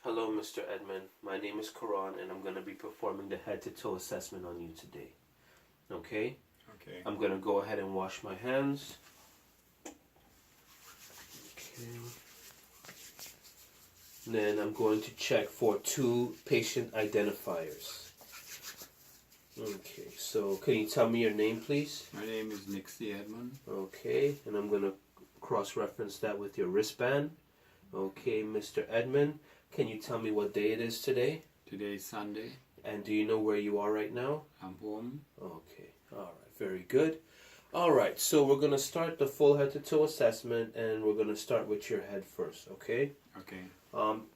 Hello, Mr. Edmund. My name is Karan, and I'm going to be performing the head to toe assessment on you today. Okay? Okay. I'm going to go ahead and wash my hands. Okay. Then I'm going to check for 2 patient identifiers. Okay, so can you tell me your name, please? My name is Nixie Edmund. Okay, and I'm going to cross-reference that with your wristband. Okay, Mr. Edmund, can you tell me what day it is today? Today is Sunday. And do you know where you are right now? I'm home. Okay, alright, very good. Alright, so we're going to start the full head to toe assessment, and we're going to start with your head first, okay? Okay.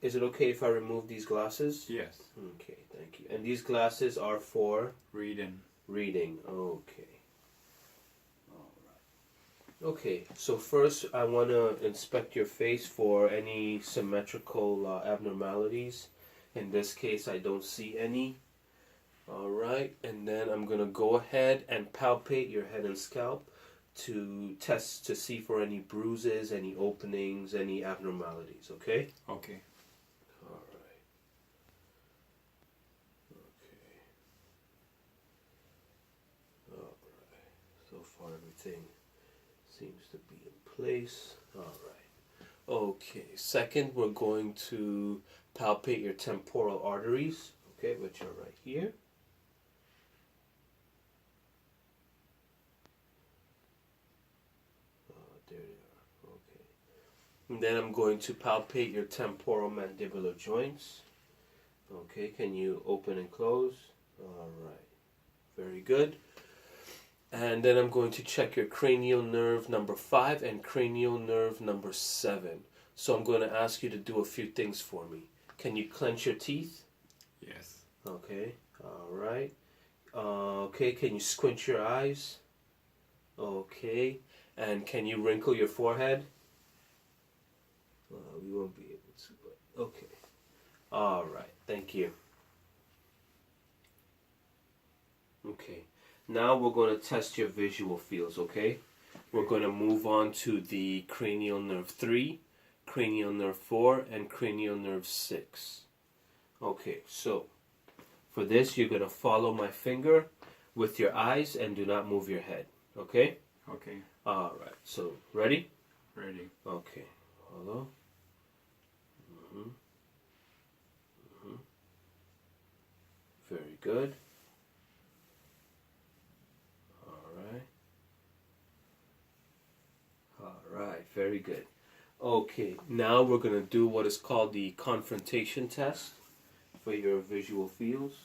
Is it okay if I remove these glasses? Yes. Okay, thank you. And these glasses are for? Reading. Reading, okay. Alright. Okay, so first I want to inspect your face for any symmetrical abnormalities. In this case, I don't see any. Alright, and then I'm going to go ahead and palpate your head and scalp to test to see for any bruises, any openings, any abnormalities, okay? Okay. Alright. Okay. Alright. So far everything seems to be in place. Alright. Okay, second we're going to palpate your temporal arteries, okay, which are right here. There they are. Okay. And then I'm going to palpate your temporal mandibular joints. Okay, can you open and close? Alright. Very good. And then I'm going to check your cranial nerve number 5 and cranial nerve number 7. So I'm going to ask you to do a few things for me. Can you clench your teeth? Yes. Okay. Alright. Okay, can you squint your eyes? Okay. And can you wrinkle your forehead? We won't be able to, but okay. Alright, thank you. Okay, now we're going to test your visual fields, okay? We're going to move on to the cranial nerve 3, cranial nerve 4, and cranial nerve 6. Okay, so for this, you're going to follow my finger with your eyes and do not move your head, okay? Okay. Alright, so ready? Ready. Okay, hold on. Very good. Alright. Alright, very good. Okay, now we're going to do what is called the confrontation test for your visual fields.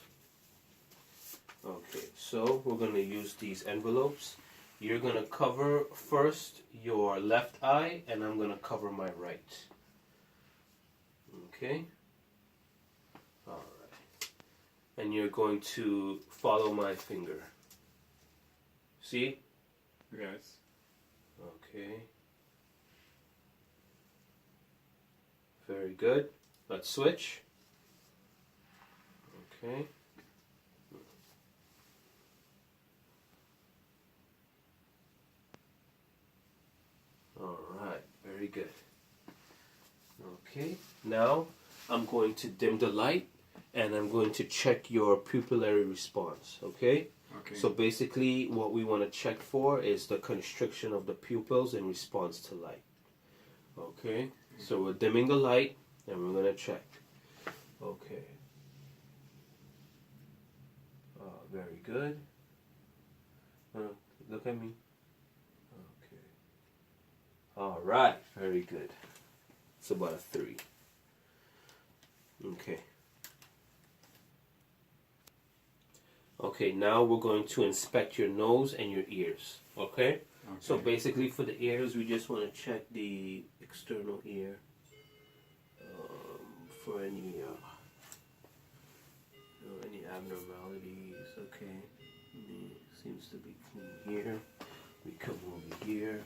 Okay, so we're going to use these envelopes. You're going to cover first your left eye, and I'm going to cover my right. Okay? Alright. And you're going to follow my finger. See? Yes. Okay. Very good. Let's switch. Okay. Alright, very good. Okay, now I'm going to dim the light and I'm going to check your pupillary response, okay? Okay. So basically what we want to check for is the constriction of the pupils in response to light. Okay, so we're dimming the light and we're going to check. Okay. Very good. Look at me. Okay. Alright, very good. It's about a 3. Okay. Okay, now we're going to inspect your nose and your ears. Okay? So basically for the ears, we just want to check the external ear for any abnormalities. Okay, seems to be clean here. We come over here.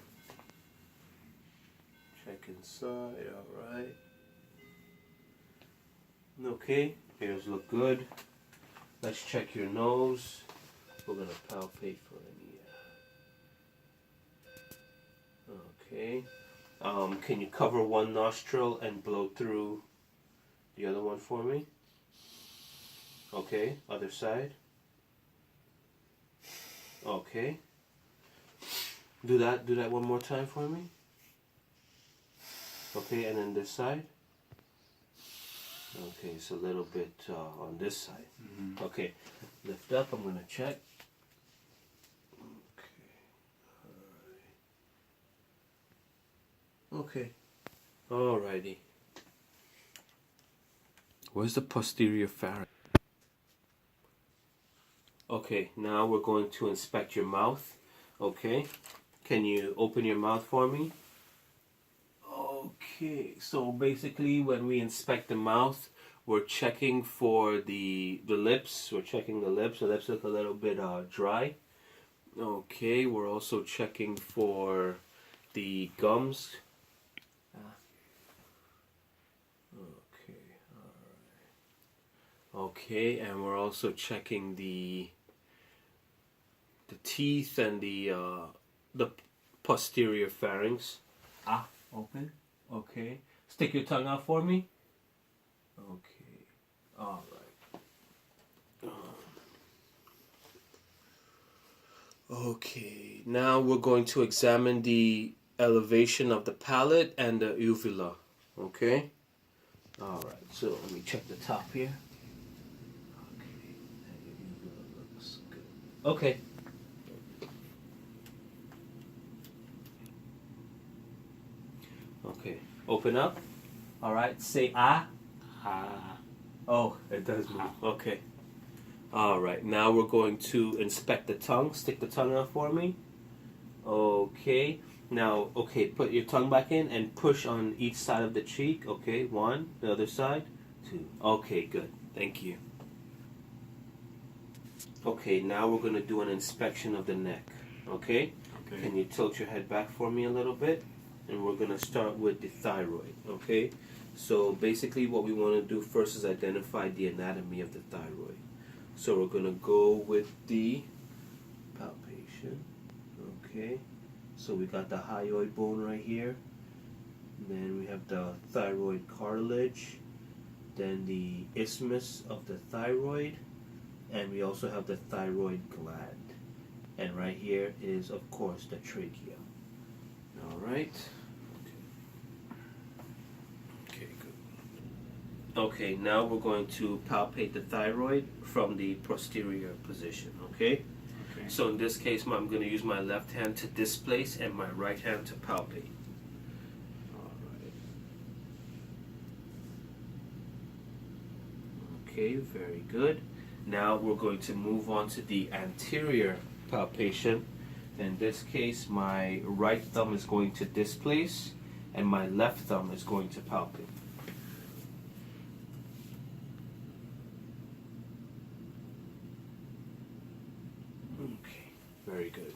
Check inside. All right. Okay, ears look good. Let's check your nose. We're gonna palpate for any. Okay. Can you cover one nostril and blow through The other one for me. Okay, other side. Okay. Do that one more time for me. Okay, and then this side. Okay, it's a little bit on this side. Mm-hmm. Okay, lift up, I'm gonna check. Okay, alrighty. Where's the posterior pharynx? Okay, now we're going to inspect your mouth. Okay, can you open your mouth for me? Okay, so basically when we inspect the mouth, we're checking for the lips. We're checking the lips. The lips look a little bit dry. Okay, we're also checking for the gums. Okay, alright. Okay, and we're also checking the teeth and the posterior pharynx. Open. Okay. Stick your tongue out for me. Okay. All right. Okay. Now we're going to examine the elevation of the palate and the uvula. Okay. All right. So let me check the top here. Okay. Your uvula looks good. Okay. Okay, open up. All right, say ah. Ah. Oh, it does move. Okay. All right, now we're going to inspect the tongue. Stick the tongue out for me. Okay. Now, okay, put your tongue back in and push on each side of the cheek. Okay, one, the other side, two. Okay, good. Thank you. Okay, now we're going to do an inspection of the neck. Okay? Okay. Can you tilt your head back for me a little bit? And we're going to start with the thyroid, okay? So basically what we want to do first is identify the anatomy of the thyroid. So we're going to go with the palpation, okay? So we got the hyoid bone right here. And then we have the thyroid cartilage. Then the isthmus of the thyroid. And we also have the thyroid gland. And right here is, of course, the trachea. All right. Okay, good. Okay, now we're going to palpate the thyroid from the posterior position, okay? Okay. So in this case, I'm going to use my left hand to displace and my right hand to palpate. All right. Okay, very good. Now we're going to move on to the anterior palpation. In this case, my right thumb is going to displace and my left thumb is going to palpate. Okay, very good.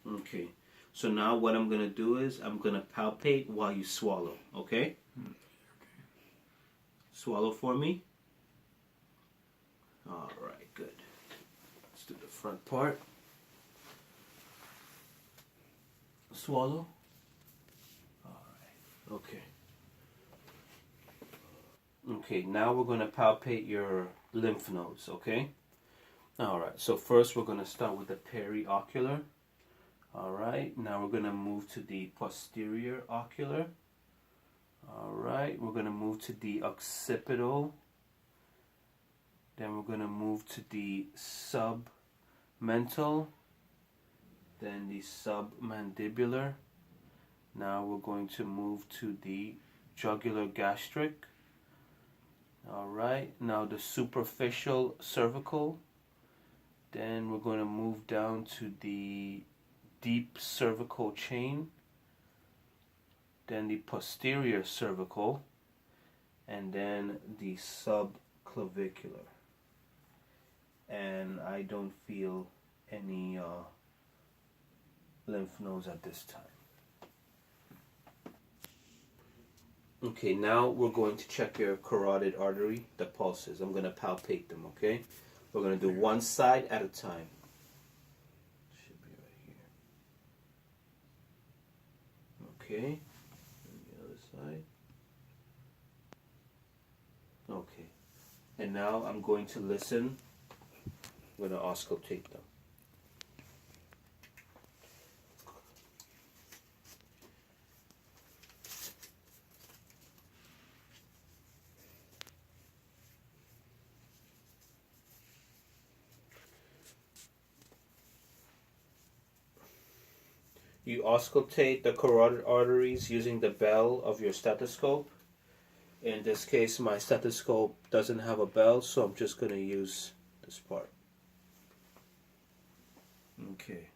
Okay, so now what I'm going to do is I'm going to palpate while you swallow, okay? Okay. Swallow for me. All right, good. Let's do the front part. Swallow. All right, okay. Okay, now we're going to palpate your lymph nodes, okay? All right, so first we're going to start with the periocular. All right, now we're going to move to the posterior ocular. All right, we're going to move to the occipital. Then we're going to move to the submental. Then the submandibular. Now we're going to move to the jugular gastric. All right, now the superficial cervical. Then we're going to move down to the deep cervical chain. Then the posterior cervical. And then the subclavicular. And I don't feel any lymph nodes at this time. Okay, now we're going to check your carotid artery, the pulses. I'm going to palpate them, okay? We're going to do one side at a time. Should be right here. Okay. And the other side. Okay. And now I'm going to listen. I'm going to auscultate them. You auscultate the carotid arteries using the bell of your stethoscope. In this case, my stethoscope doesn't have a bell, so I'm just going to use this part. Okay.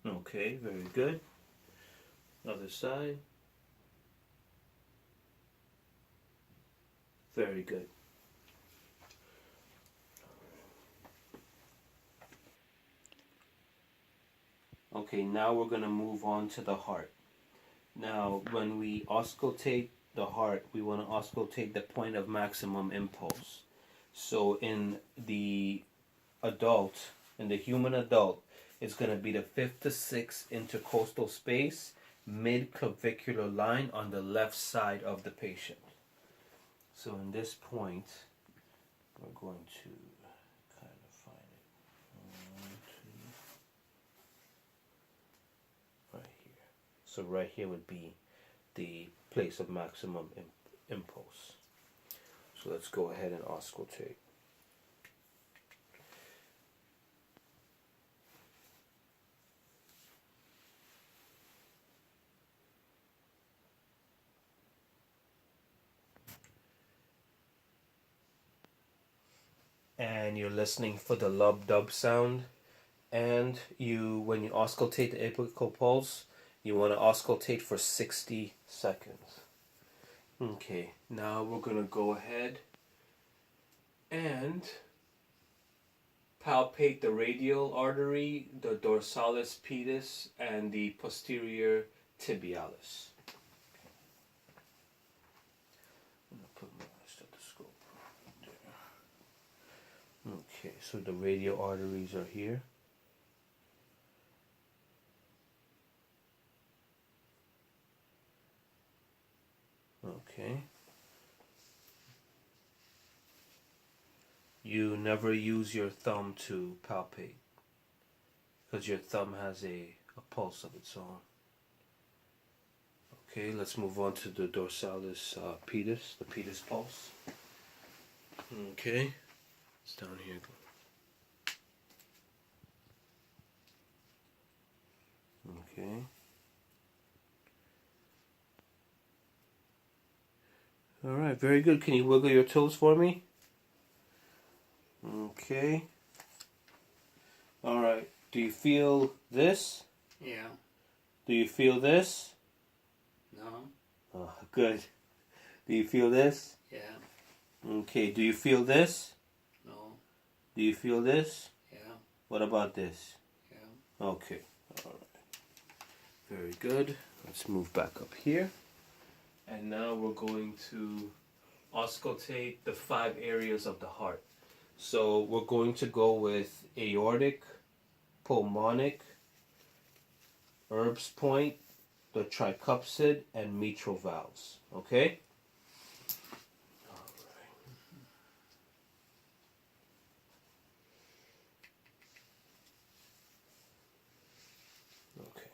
Okay, very good. Other side. Very good. Okay, now we're going to move on to the heart. Now, when we auscultate the heart, we want to auscultate the point of maximum impulse. So in the adult, in the human adult, it's going to be the 5th to 6th intercostal space, mid-clavicular line on the left side of the patient. So in this point, we're going to kind of find it. 1, 2, right here. So right here would be the place of maximum impulse. So let's go ahead and auscultate. And you're listening for the lub-dub sound. And when you auscultate the apical pulse, you want to auscultate for 60 seconds. Okay, now we're going to go ahead and palpate the radial artery, the dorsalis pedis, and the posterior tibialis. I'm going to put my stethoscope there. Okay, so the radial arteries are here. Okay. You never use your thumb to palpate because your thumb has a pulse of its own. Okay, let's move on to the dorsalis pedis, the pedis pulse. Okay, it's down here. Okay. All right, very good. Can you wiggle your toes for me? Okay. All right. Do you feel this? Yeah. Do you feel this? No. Oh, good. Do you feel this? Yeah. Okay. Do you feel this? No. Do you feel this? Yeah. What about this? Yeah. Okay. All right. Very good. Let's move back up here. And now we're going to auscultate the 5 areas of the heart. So we're going to go with aortic, pulmonic, Erb's point, the tricuspid, and mitral valves. Okay? All right. Okay.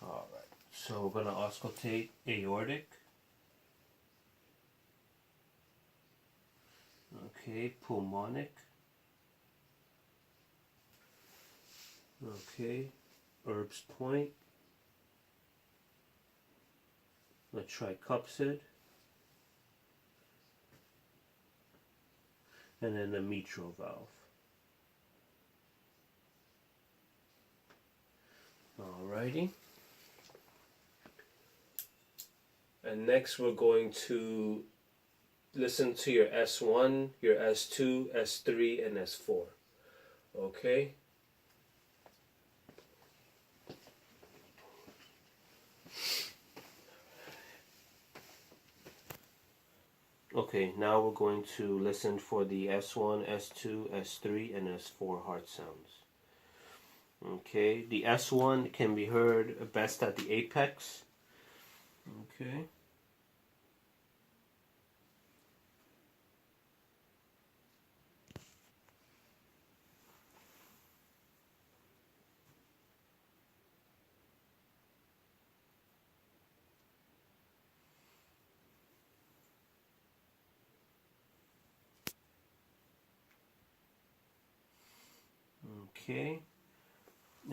All right. So we're going to auscultate aortic. Okay, pulmonic. Okay, Erb's point. The tricuspid. And then the mitral valve. Alrighty. And next we're going to listen to your S1, your S2, S3, and S4. Okay? Okay, now we're going to listen for the S1, S2, S3, and S4 heart sounds. Okay, the S1 can be heard best at the apex. Okay. Okay.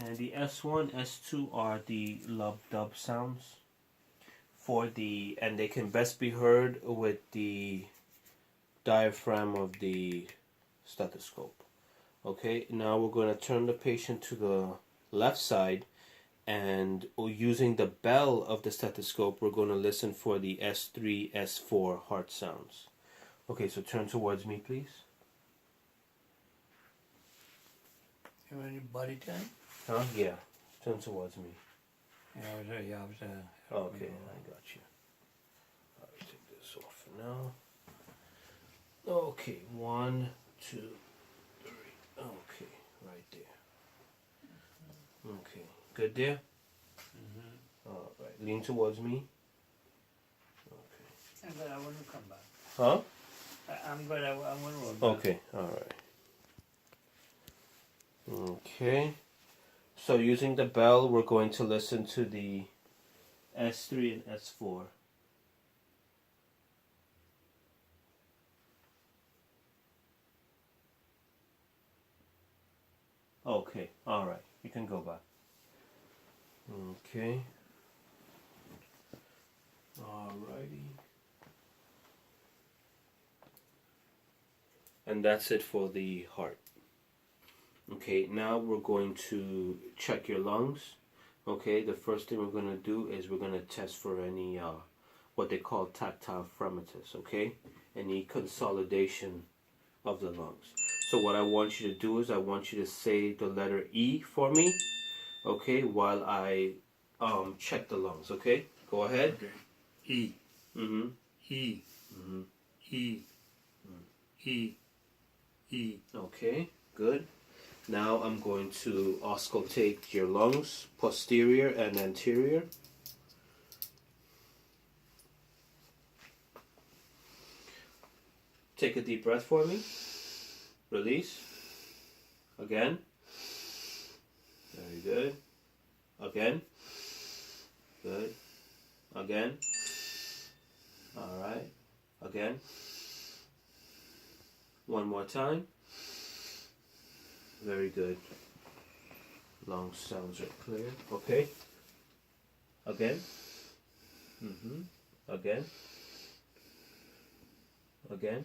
And the S1, S2 are the lub dub sounds and they can best be heard with the diaphragm of the stethoscope. Okay, now we're going to turn the patient to the left side, and using the bell of the stethoscope, we're going to listen for the S3, S4 heart sounds. Okay, so turn towards me, please. You have any body time? Huh? Yeah, turn towards me. Yeah, I was Okay, I got you. I'll take this off for now. Okay, 1, 2, 3. Okay, right there. Okay, good there? All right, lean towards me. Okay. I'm good, I want to come back. Huh? I'm good, I want to roll back. Okay, all right. Okay. So using the bell, we're going to listen to the S3 and S4. Okay, all right. You can go back. Okay. Alrighty. And that's it for the heart. Okay, now we're going to check your lungs. Okay, the first thing we're going to do is we're going to test for any what they call tactile fremitus, okay? Any consolidation of the lungs. So what I want you to do is I want you to say the letter E for me, okay, while I check the lungs, okay? Go ahead. Okay. E. Mm-hmm. E. Mm-hmm. E. E. E. Okay, good. Now I'm going to auscultate your lungs, posterior and anterior. Take a deep breath for me. Release. Again. Very good. Again. Good. Again. All right. Again. One more time. Very good. Lung sounds are clear. Okay. Again. Mm-hmm. Again. Again.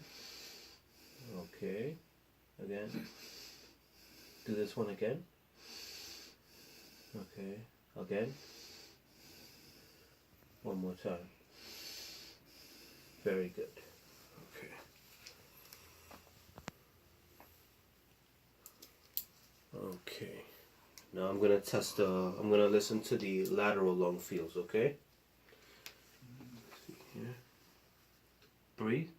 Okay. Again. Do this one again. Okay. Again. One more time. Very good. Okay. Okay. Now I'm gonna I'm gonna listen to the lateral lung fields, okay? Let's see here. Breathe.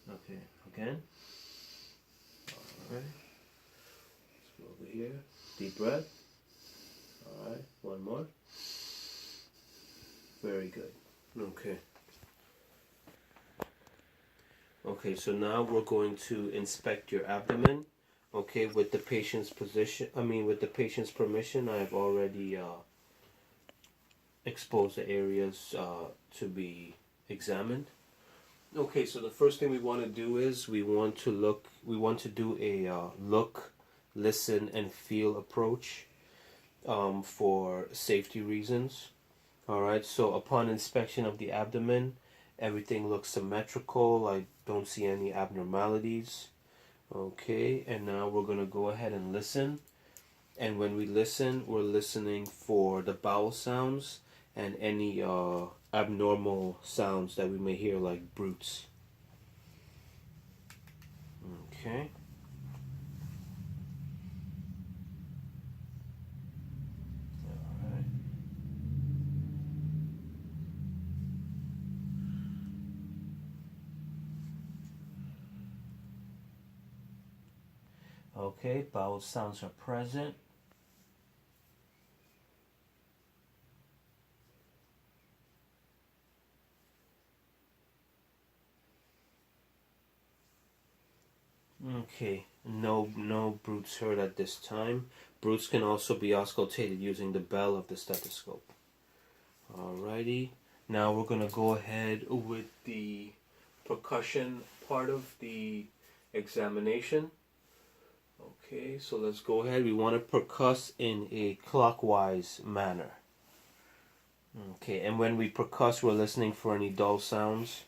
Okay, again. Alright. Let's go over here. Deep breath. Alright, one more. Very good. Okay. Okay, so now we're going to inspect your abdomen. Okay, with the patient's with the patient's permission, I have already exposed the areas to be examined. Okay, so the first thing we want to do is we want to do a look, listen, and feel approach for safety reasons. Alright, so upon inspection of the abdomen, everything looks symmetrical. I don't see any abnormalities. Okay, and now we're going to go ahead and listen. And when we listen, we're listening for the bowel sounds and any abnormal sounds that we may hear, like brutes. Okay. Alright. Okay, vowel sounds are present. Okay, no brutes heard at this time. Brutes can also be auscultated using the bell of the stethoscope. Alrighty, now we're gonna go ahead with the percussion part of the examination. Okay, so let's go ahead. We want to percuss in a clockwise manner. Okay, and when we percuss, we're listening for any dull sounds.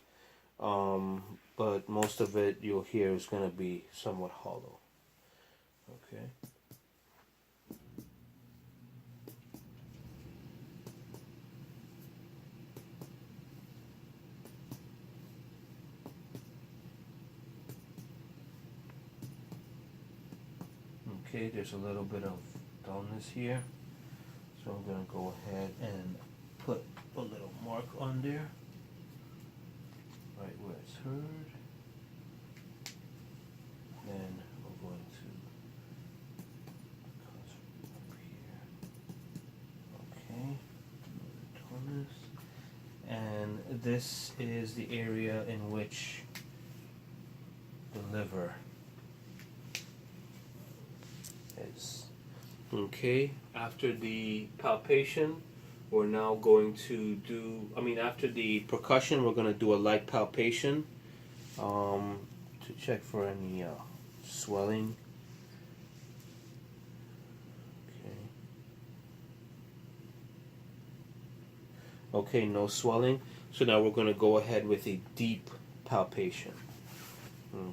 But most of it you'll hear is going to be somewhat hollow. Okay. Okay, there's a little bit of dullness here. So I'm going to go ahead and put a little mark on there. Right where it's heard. Then we're going to up here. Okay. Dullness. And this is the area in which the liver is. Okay, after the palpation, we're now going to do, after the percussion, we're going to do a light palpation to check for any swelling. Okay, no swelling. So now we're going to go ahead with a deep palpation.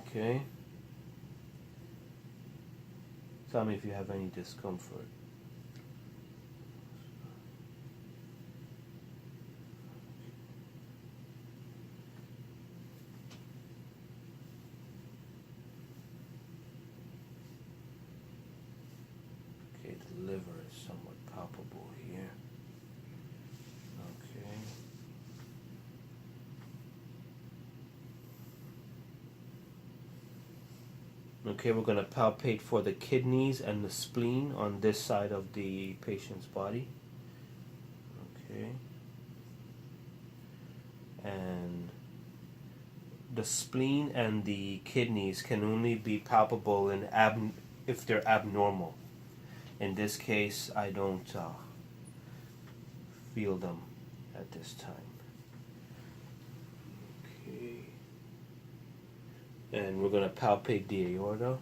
Okay. Tell me if you have any discomfort. Okay, the liver is somewhat palpable here. Okay. Okay, we're going to palpate for the kidneys and the spleen on this side of the patient's body. Okay. And the spleen and the kidneys can only be palpable if they're abnormal. In this case, I don't feel them at this time. Okay. And we're going to palpate the aorta.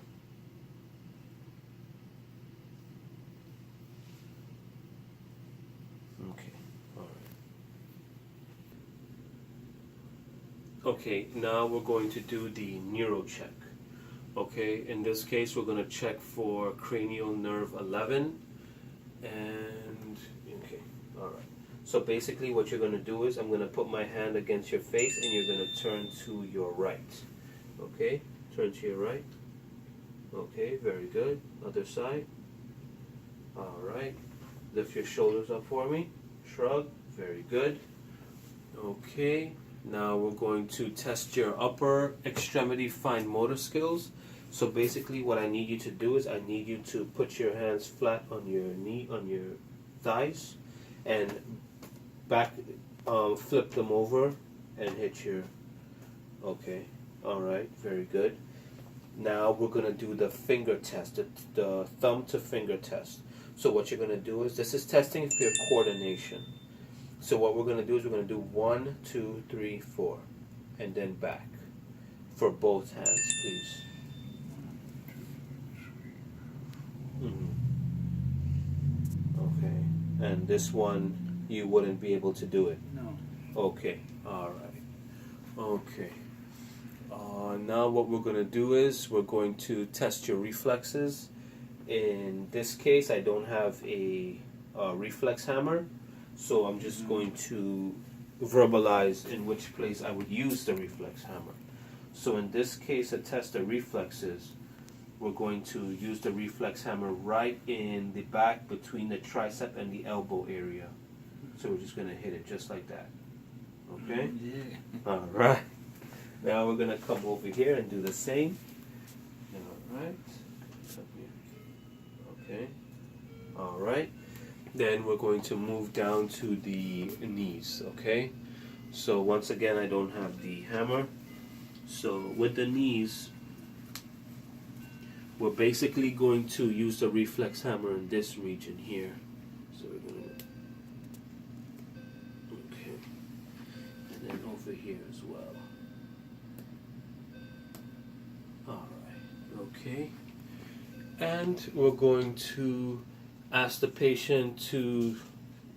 Okay, alright. Okay, now we're going to do the neuro check. Okay, in this case we're going to check for cranial nerve 11. And, okay, alright. So basically what you're going to do is I'm going to put my hand against your face and you're going to turn to your right. Okay, turn to your right. Okay, very good. Other side. Alright. Lift your shoulders up for me. Shrug. Very good. Okay, now we're going to test your upper extremity fine motor skills. So basically what I need you to do is I need you to put your hands flat on your knee, on your thighs, and back, flip them over and hit your, okay. Alright, very good. Now we're going to do the finger test, the thumb to finger test. So what you're going to do is, this is testing for your coordination. So what we're going to do is we're going to do 1, 2, 3, 4, and then back. For both hands, please. Okay. And this one, you wouldn't be able to do it? No. Okay, alright. Okay. Now what we're going to do is we're going to test your reflexes. In this case, I don't have a reflex hammer, so I'm just going to verbalize in which place I would use the reflex hammer. So in this case, to test the reflexes, we're going to use the reflex hammer right in the back between the tricep and the elbow area. So we're just going to hit it just like that. Okay? Yeah. Alright. Now we're going to come over here and do the same. Alright. Okay. All right. Then we're going to move down to the knees. Okay. So once again, I don't have the hammer. So with the knees, we're basically going to use the reflex hammer in this region here. So we're going to, okay, and then over here as well. Alright, okay. And we're going to ask the patient to,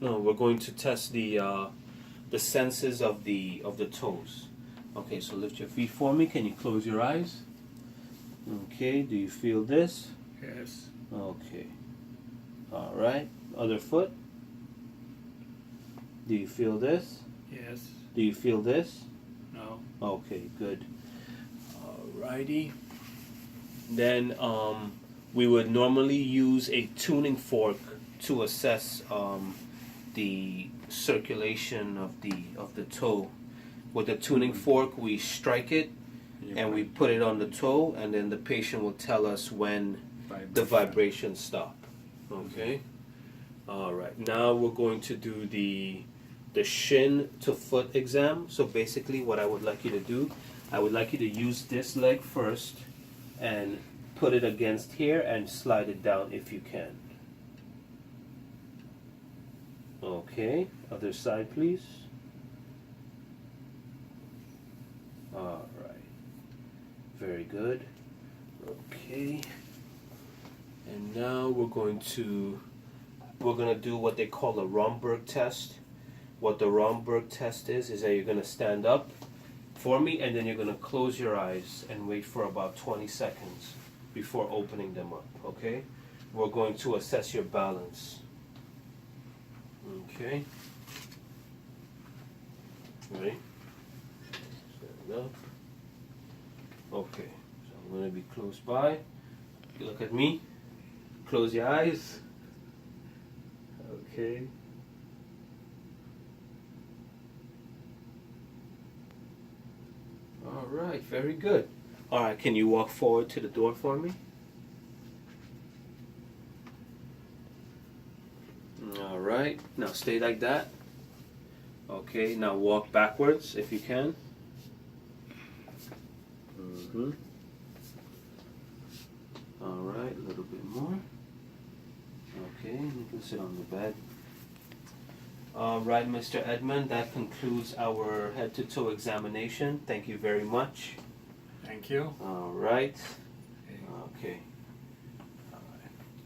no, we're going to test the senses of the toes. Okay, so lift your feet for me. Can you close your eyes? Okay, do you feel this? Yes. Okay. All right. Other foot. Do you feel this? Yes. Do you feel this? No. Okay, good. Alrighty. Then we would normally use a tuning fork to assess the circulation of the toe. With the tuning fork, we strike it and we put it on the toe, and then the patient will tell us when the vibrations stop. Okay. All right. Now we're going to do the shin to foot exam. So basically, what I would like you to do, I would like you to use this leg first and put it against here and slide it down if you can. Okay. Other side, please. All right. Very good. Okay. And now we're gonna do what they call a Romberg test. What the Romberg test is that you're gonna stand up for me, and then you're gonna close your eyes and wait for about 20 seconds before opening them up. Okay? We're going to assess your balance. Okay. Ready? Stand up. Okay. So I'm gonna be close by. You look at me. Close your eyes. Okay. All right, very good. All right, can you walk forward to the door for me? All right, now stay like that. Okay, now walk backwards if you can. Mm-hmm. All right, a little bit more. Okay, you can sit on the bed. All right, Mr. Edmund, that concludes our head-to-toe examination. Thank you very much. Thank you. All right. Okay. Okay.